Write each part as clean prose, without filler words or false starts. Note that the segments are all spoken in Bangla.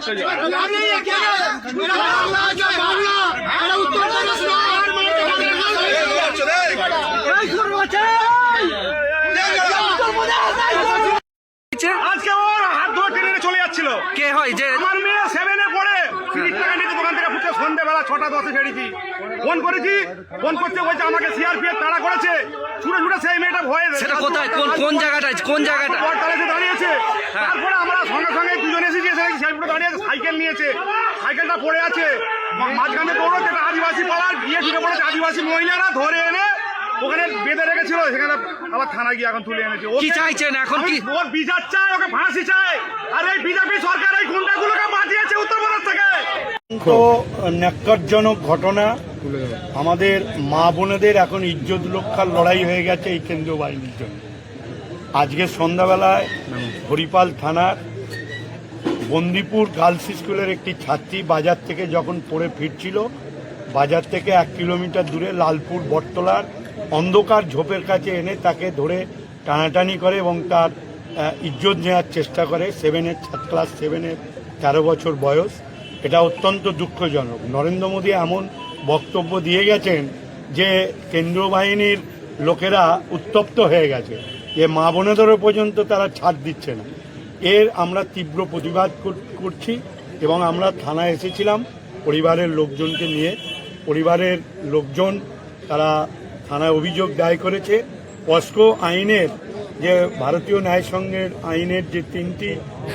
আজকে ওর হাত ধরে টেনে চলে যাচ্ছিল। কে হয় যে আমার মেয়ে 7 এ পড়ে 30 টাকা নিতে দোকান থেকে ফুটে সন্ধ্যেবেলা 6টা 10-এ ফেরেছি। ফোন করেছি, ফোন করতে বলছে আমাকে সিআরপিএফ তাড়া করেছে। ছুটে ছুটে সেই মেয়েটা ভয়ে সেটা কোথায় কোন জায়গাটা বড়তলাতে দাঁড়িয়েছে। তারপরে আমরা সঙ্গে সঙ্গে দুজন এসেছি, সাইকেলটা দাঁড়িয়েছে, সাইকেল নিয়েছে, সাইকেলটা পড়ে আছে মাঝখানে দৌড়তে। আদিবাসী পাড়ার গিয়ে ঢুকে পড়েছে, আদিবাসী মহিলারা ধরে এনে ওখানে বেঁধে রেখেছিল। সেখানে আবার থানা গিয়ে এখন তুলে এনেছে। কি চাইছেন এখন? কি ওর বিচার চাই, ওকে ফাঁসি চাই। আর এই বিজেপি সরকার এই গুন্ডাগুলোকে বাঁচিয়েছে উত্তরপ্রদেশ থেকে। তো ন্যাক্কারজনক ঘটনা। আমাদের মা বোনেদের এখন ইজ্জত রক্ষার লড়াই হয়ে গেছে এই কেন্দ্রীয় বাহিনীর জন্য। আজকে সন্ধ্যাবেলায় হরিপাল থানার বন্দিপুর গার্লস স্কুলের একটি ছাত্রী বাজার থেকে যখন পড়ে ফিরছিল, বাজার থেকে 1 কিলোমিটার দূরে লালপুর বটতলার অন্ধকার ঝোপের কাছে এনে তাকে ধরে টানাটানি করে এবং তার ইজ্জত নেওয়ার চেষ্টা করে। 7-এর ক্লাস 7-এর 13 বছর বয়স। এটা অত্যন্ত দুঃখজনক। নরেন্দ্র মোদী এমন বক্তব্য দিয়ে গেছেন যে কেন্দ্রীয় বাহিনীর লোকেরা উত্তপ্ত হয়ে গেছে, যে মা বোনেদেরও পর্যন্ত তারা ছাড় দিচ্ছে না। এর আমরা তীব্র প্রতিবাদ করছি এবং আমরা থানায় এসেছিলাম পরিবারের লোকজনকে নিয়ে। পরিবারের লোকজন তারা থানায় অভিযোগ দায়ের করেছে। পস্কো আইনের যে ভারতীয় ন্যায়সংঘের আইনের যে 3টি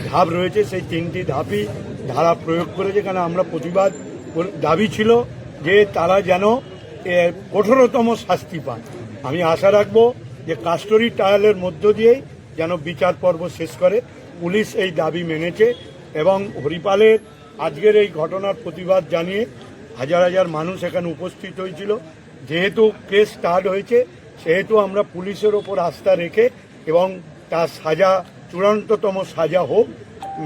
ধাপ রয়েছে, সেই 3টি ধাপই ধারা প্রয়োগ করেছে। কারণ আমরা প্রতিবাদ দাবি ছিল যে তারা যেন কঠোরতম শাস্তি পান। আমি আশা রাখব যে কাস্টডি ট্রায়ালের মধ্য দিয়েই যেন বিচার পর্ব শেষ করে। পুলিশ এই দাবি মেনেছে এবং হরিপালের আজকের এই ঘটনার প্রতিবাদ জানিয়ে হাজার হাজার মানুষ এখানে উপস্থিত হয়েছিল। যেহেতু কেস স্টার্ট হয়েছে, সেহেতু আমরা পুলিশের ওপর আস্থা রেখে এবং তার সাজা চূড়ান্ততম সাজা হোক,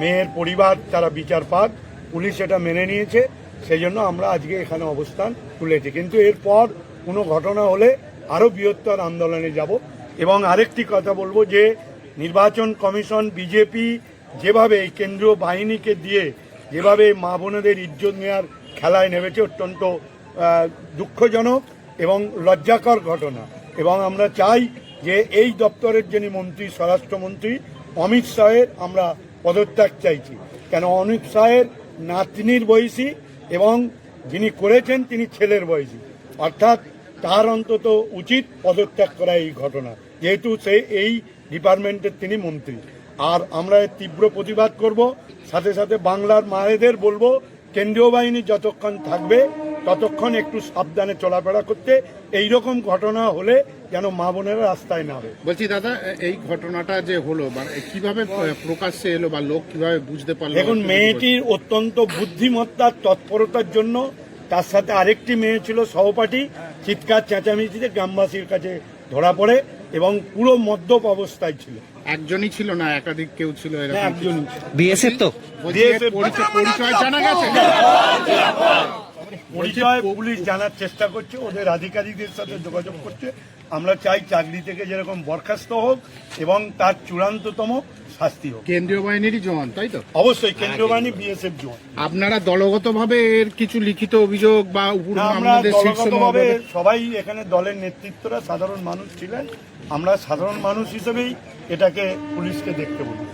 মেয়ের পরিবার তারা বিচার পাক, পুলিশ এটা মেনে নিয়েছে। সেই জন্য আমরা আজকে এখানে অবস্থান তুলেছি। কিন্তু এরপর কোনো ঘটনা হলে আরও বৃহত্তর আন্দোলনে যাব। এবং আরেকটি কথা বলবো যে নির্বাচন কমিশন, বিজেপি যেভাবে এই কেন্দ্রীয় বাহিনীকে দিয়ে যেভাবে মা বোনেদের ইজ্জত নেওয়ার খেলায় নেমেছে, অত্যন্ত দুঃখজনক এবং লজ্জাকর ঘটনা। এবং আমরা চাই যে এই দপ্তরের যিনি মন্ত্রী, স্বরাষ্ট্রমন্ত্রী অমিত শাহের আমরা পদত্যাগ চাইছি। কেন অমিত শাহের নাতনির বয়সী এবং যিনি করেছেন তিনি ছেলের বয়সী, অর্থাৎ তার অন্তত উচিত পদত্যাগ করা এই ঘটনা, যেহেতু সে এই ডিপার্টমেন্টের তিনি মন্ত্রী। আর আমরা এর তীব্র প্রতিবাদ করব। সাথে সাথে বাংলার মায়েদের বলবো, কেন্দ্রীয় বাহিনী যতক্ষণ থাকবে ততক্ষণ একটু সাবধানে চলাফেরা করতে। এইরকম ঘটনা হলে যেন মা বোনেরা রাস্তায় না হবে। বলছি দাদা, এই ঘটনাটা যে হলো কিভাবে প্রকাশ্যে এলো বা লোক কিভাবে বুঝতে পারলো? দেখুন, মেয়েটির অত্যন্ত বুদ্ধিমত্তার তৎপরতার জন্য তার সাথে আরেকটি মেয়ে ছিল সহপাঠী, চিৎকার চেঁচামেচিতে গ্রামবাসীর কাছে ধরা পড়ে এবং পুরো মদ্যপ অবস্থায় ছিল। একজনই ছিল না, একাধিক কেউ ছিল? একজনই। বিএসএফ তো পরিচয় জানা গেছে? পরিচয় পুলিশ জানার চেষ্টা করছে, ওদের আধিকারিকদের সাথে যোগাযোগ করছে। আমরা চাই চাকরি থেকে যেরকম বরখাস্ত হোক এবং তার চূড়ান্ততম শাস্তি হোক। কেন্দ্রীয় বাহিনীরই জওয়ান, তাই তো? অবশ্যই কেন্দ্রীয় বাহিনী, বিএসএফ জওয়ান। আপনারা দলগতভাবে এর কিছু লিখিত অভিযোগ বা আমরা দলগতভাবে সবাই এখানে দলের নেতৃত্বরা সাধারণ মানুষ ছিলেন, আমরা সাধারণ মানুষ হিসেবেই এটাকে পুলিশকে দেখতে বলি।